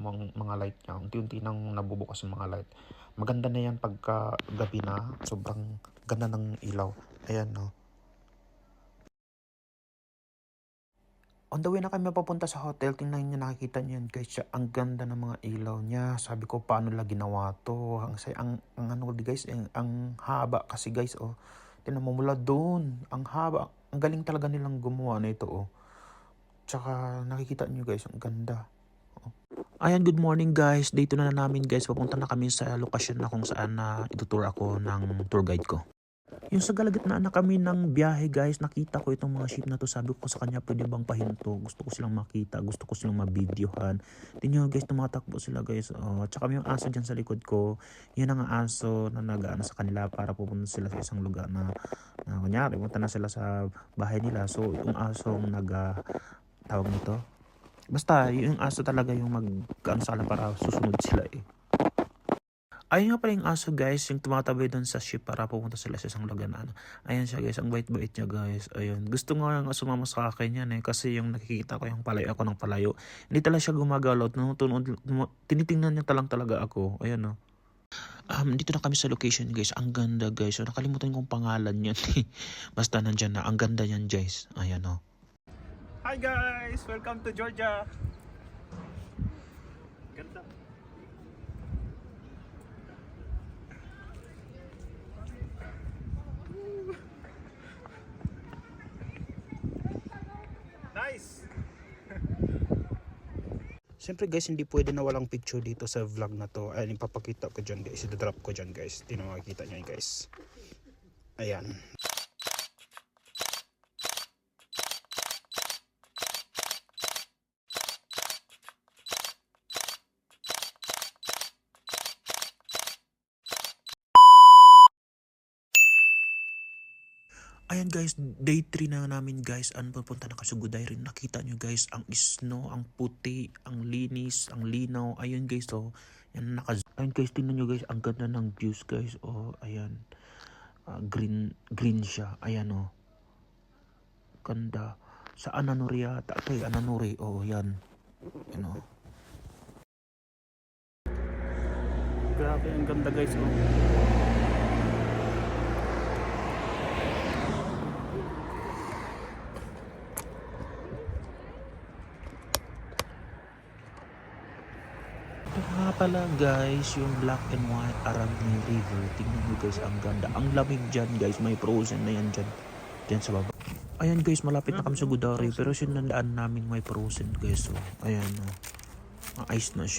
mga light niya. Unti-unti nang nabubukas yung mga light. Maganda na yan pagka gabi na. Sobrang ganda ng ilaw. Ayan, no. On the way na kami papunta sa hotel, tingnan niyo, nakikita niyo yan guys, ang ganda ng mga ilaw niya. Sabi ko, paano lang ginawa to? Ang ano guys, ang haba kasi guys, oh. Tingnan mo mula doon, ang haba. Ang galing talaga nilang gumawa na ito, oh. Tsaka nakikita niyo guys, ang ganda. Oh. Ayan, good morning guys. Dito na namin guys, papunta na kami sa lokasyon na kung saan na itutour ako ng tour guide ko. Yung sa kalagitnaan na kami ng biyahe guys, nakita ko itong mga sheep na to. Sabi ko sa kanya, pwede bang pahinto? Gusto ko silang makita, gusto ko silang mabidyohan. Tingnan nyo guys, tumatakbo sila guys. Tsaka may yung aso dyan sa likod ko. Yun ang aso na nag-ano sa kanila para pupunta sila sa isang lugar na kunyari, pumunta na sila sa bahay nila. So yung asong tawag nito. Basta yung aso talaga yung mag-ano sa kanila para susunod sila eh. Ayun nga pala yung aso guys, yung tumatabi doon sa ship para pupunta sila sa isang lugar na ano. Ayan siya guys, ang bait-bait niya guys. Ayun, gusto nga nga sumama sa akin yan eh, kasi yung nakikita ko yung palayo ako ng palayo. Hindi talaga siya gumagalaw, tinitingnan niya talaga ako. Ayun no. Dito na kami sa location guys, ang ganda guys. So, nakalimutan kong pangalan yan. Basta nandyan na, ang ganda yan guys. Ayan no. Hi guys! Welcome to Georgia! Ganda! Nice! Siyempre guys, hindi pwede na walang picture dito sa vlog na to. Ayan, ipapakita ko dyan guys. I-drop ko dyan guys. Hindi na makikita nyo yun guys. Ayan. Ayan guys, day 3 na namin guys. Pupunta na kasi Suguday rin. Nakita nyo guys, ang snow, ang puti, ang linis, ang linaw. Ayun guys, oh. Ayun guys, tingnan nyo guys, ang ganda ng views guys. Oh, ayan. Green siya. Ayan oh. Ganda. Sa Ananuri yata. Ito Ananuri. Oh, yan. Ayan oh. Grabe, ang ganda guys oh. Ito nga pala guys, yung black and white Aragni River. Tingnan nyo guys, ang ganda. Ang lamig dyan guys, may frozen na yan dyan. Dyan sa baba. Ayan guys, malapit na kami sa Gudari. Pero sinandaan namin may frozen guys. So, ayan o. Ice na siya.